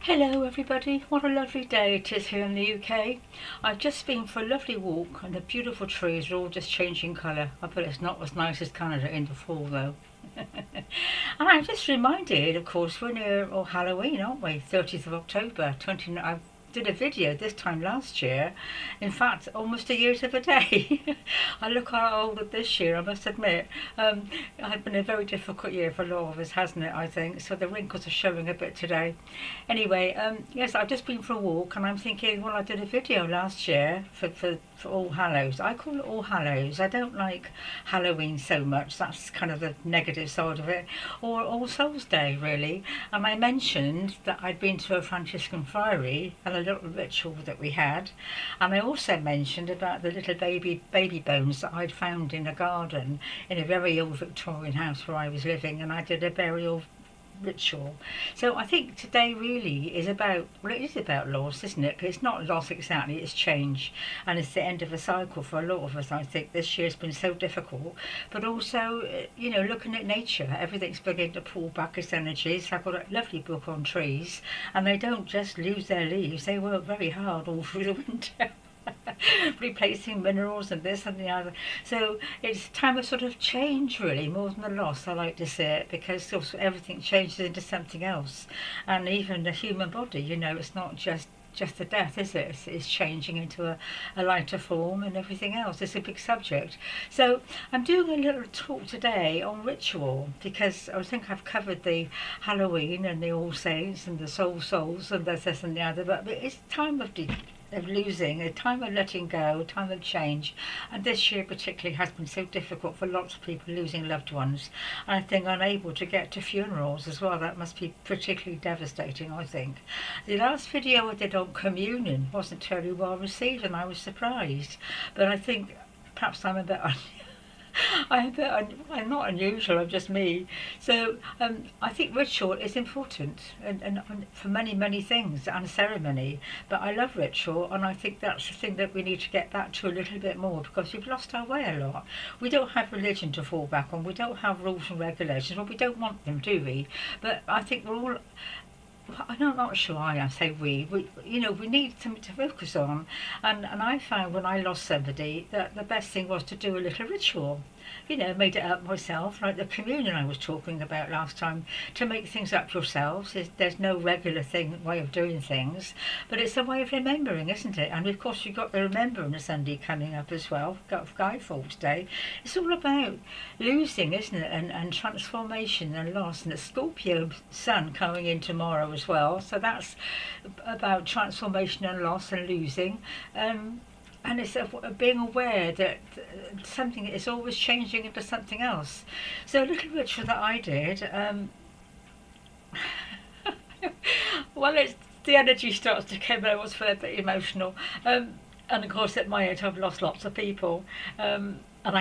Hello everybody, what a lovely day it is here in the UK. I've just been for a lovely walk and the beautiful trees are all just changing colour. I bet it's not as nice as Canada in the fall though. And I'm just reminded, of course, we're near Halloween, aren't we? 30th of October, I did a video this time last year. In fact, almost a year to the day. I look how old this year, I must admit. It had been a very difficult year for a lot of us, hasn't it, I think? So the wrinkles are showing a bit today. Anyway, yes, I've just been for a walk and I'm thinking, well, I did a video last year for All Hallows. I call it All Hallows. I don't like Halloween so much. That's kind of the negative side of it. Or All Souls Day, really. And I mentioned that I'd been to a Franciscan friary and a little ritual that we had. And I also mentioned about the little baby bones that I'd found in a garden in a very old Victorian house where I was living, and I did a burial ritual. So I think today really is about, well, it is about loss, isn't it? But it's not loss exactly, it's change, and it's the end of a cycle for a lot of us. I think this year's been so difficult, but also looking at nature, everything's beginning to pull back its energies. I've got a lovely book on trees, and they don't just lose their leaves, they work very hard all through the winter. Replacing minerals and this and the other. So it's time of sort of change, really, more than a loss, I like to say it, because everything changes into something else. And even the human body, it's not just the death, is it? It's changing into a lighter form and everything else. It's a big subject. So I'm doing a little talk today on ritual, because I think I've covered the Halloween and the All Saints and the Souls and this and the other, but it's time of losing, a time of letting go, a time of change. And this year particularly has been so difficult for lots of people losing loved ones. And I think unable to get to funerals as well. That must be particularly devastating, I think. The last video I did on communion wasn't terribly well received and I was surprised. But I think perhaps I'm a bit I'm not unusual, I'm just me. So I think ritual is important and for many things and ceremony. But I love ritual, and I think that's the thing that we need to get back to a little bit more, because we've lost our way a lot. We don't have religion to fall back on. We don't have rules and regulations. Well, we don't want them, do we? But I think we're all, I'm not sure I say we need something to focus on. And I found when I lost somebody that the best thing was to do a little ritual. Made it up myself, like the communion I was talking about last time, to make things up yourselves. There's no regular way of doing things, but it's a way of remembering, isn't it? And of course you've got the Remembrance Sunday coming up as well, got Guy Fawkes Day. It's all about losing, isn't it, and transformation and loss, and the Scorpio sun coming in tomorrow as well, so that's about transformation and loss and losing. And it's being aware that something is always changing into something else. So a little ritual that I did, well, it's the energy starts to come. I was a bit emotional, and of course at my age I've lost lots of people. And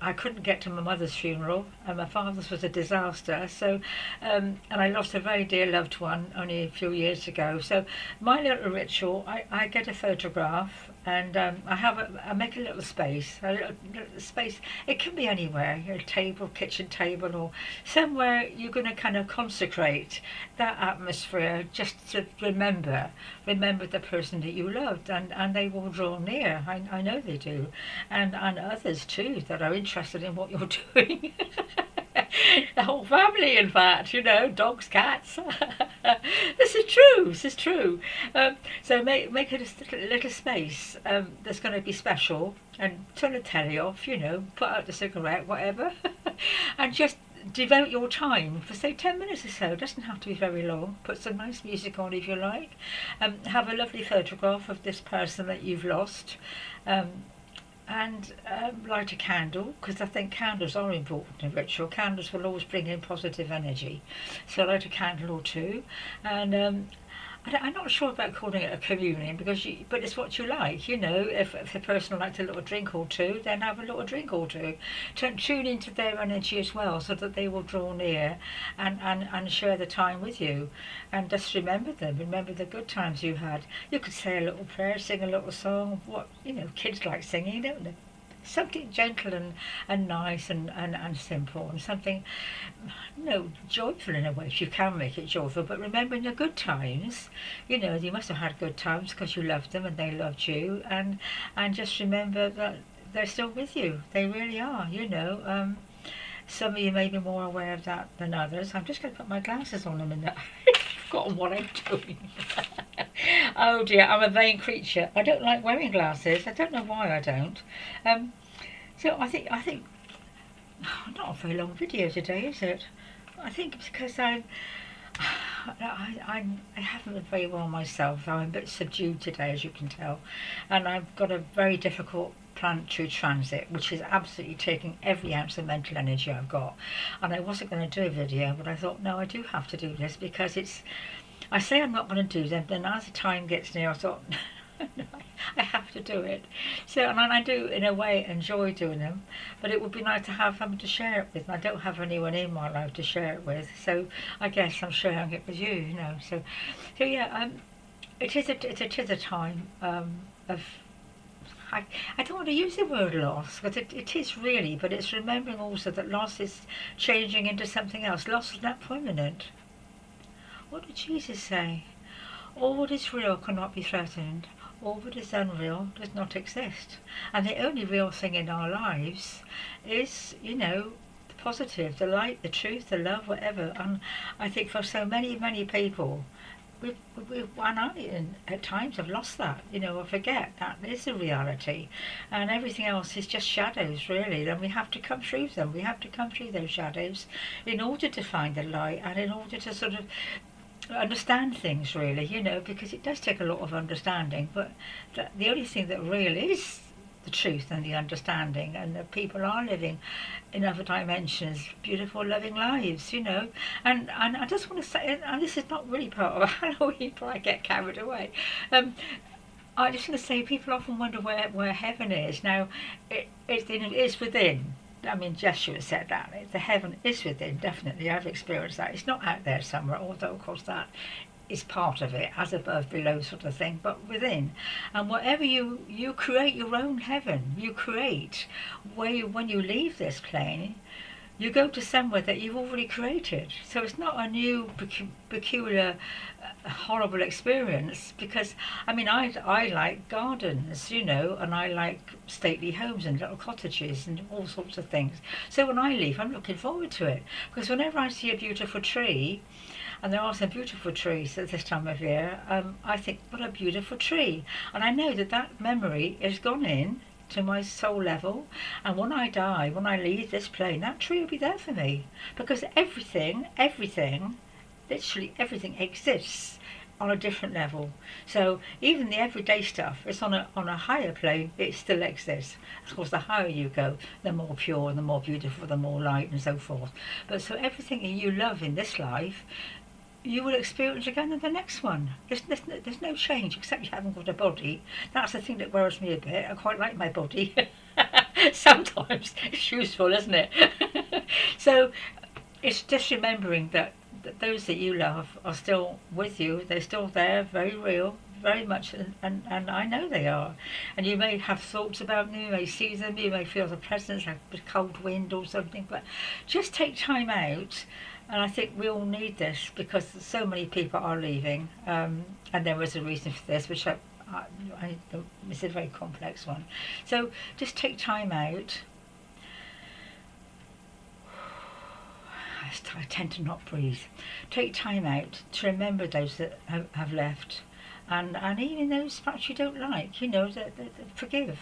I couldn't get to my mother's funeral, and my father's was a disaster. So, and I lost a very dear loved one only a few years ago. So, my little ritual, I get a photograph, and I make a little space. It can be anywhere, a table, kitchen table, or somewhere you're going to kind of consecrate that atmosphere, just to remember the person that you loved, and they will draw near. I know they do, and others too that are interested in what you're doing. The whole family, in fact, dogs, cats. This is true. So make it a little space that's going to be special, and turn the telly off, put out the cigarette, whatever, and just devote your time for say 10 minutes or so. It doesn't have to be very long. Put some nice music on if you like. Have a lovely photograph of this person that you've lost. And light a candle, because I think candles are important in ritual. Candles will always bring in positive energy. So light a candle or two. And I'm not sure about calling it a communion, but it's what you like. If the person likes a little drink or two, then have a little drink or two. Tune into their energy as well, so that they will draw near and share the time with you. And just remember them. Remember the good times you had. You could say a little prayer, sing a little song. Kids like singing, don't they? something gentle and nice and simple, and something, joyful in a way, if you can make it joyful. But remembering the good times, you must have had good times because you loved them and they loved you, and just remember that they're still with you. They really are, Some of you may be more aware of that than others. I'm just going to put my glasses on a minute. I've forgotten what I'm doing. Oh dear, I'm a vain creature. I don't like wearing glasses. I don't know why I don't. So I think not a very long video today, is it? I think it's because I haven't been very well myself. I'm a bit subdued today, as you can tell, and I've got a very difficult planetary transit, which is absolutely taking every ounce of mental energy I've got. And I wasn't going to do a video, but I thought, no, I do have to do this because I say I'm not going to do them, then as the time gets near, I thought, no, I have to do it. So, and I do, in a way, enjoy doing them, but it would be nice to have someone to share it with. And I don't have anyone in my life to share it with, so I guess I'm sharing it with you, So yeah, it is a time of. I don't want to use the word loss because it is really, but it's remembering also that loss is changing into something else. Loss is not permanent. What did Jesus say? All that is real cannot be threatened. All that is unreal does not exist. And the only real thing in our lives is, the positive, the light, the truth, the love, whatever. And I think for so many people, at times have lost that, or forget that is a reality, and everything else is just shadows, really. And we have to come through them. We have to come through those shadows in order to find the light, and in order to sort of understand things, really, because it does take a lot of understanding. But the only thing that really is the truth and the understanding, and that people are living in other dimensions, beautiful, loving lives, And I just want to say, and this is not really part of Halloween, but I get carried away. I just want to say, people often wonder where heaven is. Now, it is within. I mean, Joshua said that. The heaven is within, definitely. I've experienced that. It's not out there somewhere, although, of course, that is part of it, as above, below sort of thing, but within. And whatever you create your own heaven. You create when you leave this plane, you go to somewhere that you've already created. So it's not a new peculiar horrible experience, because I mean, I like gardens, and I like stately homes and little cottages and all sorts of things. So when I leave, I'm looking forward to it, because whenever I see a beautiful tree, and there are some beautiful trees at this time of year, I think, what a beautiful tree. And I know that memory is gone in to my soul level, and when I die, when I leave this plane, that tree will be there for me, because everything, literally everything exists on a different level. So even the everyday stuff, it's on a higher plane, it still exists. Of course, the higher you go, the more pure and the more beautiful, the more light and so forth. But so everything you love in this life, you will experience again in the next one. There's no change, except you haven't got a body. That's the thing that worries me a bit. I quite like my body. Sometimes it's useful, isn't it? So it's just remembering that those that you love are still with you. They're still there, very real, very much, and I know they are. And you may have thoughts about them, you may see them, you may feel the presence, like a cold wind or something, but just take time out. And I think we all need this, because so many people are leaving, and there was a reason for this, which it's a very complex one. So just take time out. I tend to not breathe. Take time out to remember those that have left, and even those perhaps you don't like, that forgive.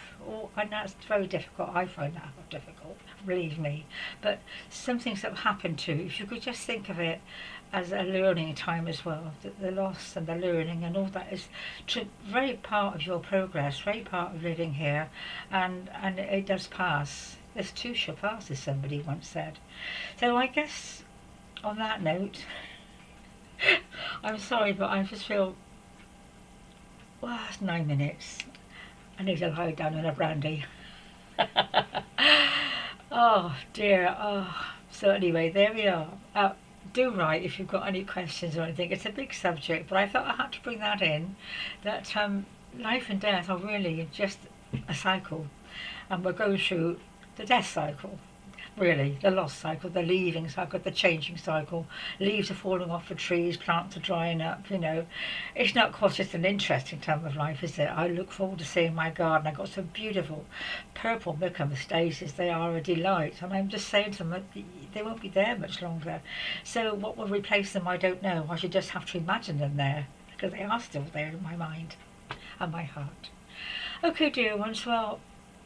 And that's very difficult. I find that difficult, believe me. But some things that have happened to, if you could just think of it as a learning time as well, the loss and the learning and all that is very part of your progress, very part of living here, and it does pass. This too shall pass, as somebody once said. So I guess on that note, I'm sorry, but I just feel, well, it's 9 minutes. I need to lie down in a brandy. Oh dear. Oh. So anyway, there we are. Do write if you've got any questions or anything. It's a big subject, but I thought I had to bring that in. That life and death are really just a cycle. And we're going through the death cycle, really, the loss cycle, the leaving cycle, the changing cycle. Leaves are falling off the trees, plants are drying up, you know. It's not quite just an interesting time of life, is it? I look forward to seeing my garden. I've got some beautiful purple michamastasis. They are a delight. And I'm just saying to them that they won't be there much longer. So what will replace them, I don't know. I should just have to imagine them there, because they are still there in my mind and my heart. Okay, dear ones, well,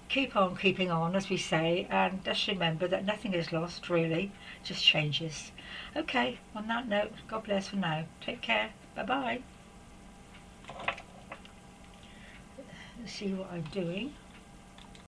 keep on keeping on, as we say, and just remember that nothing is lost, really, just changes. Okay, on that note, God bless for now. Take care. Bye-bye. Let's see what I'm doing.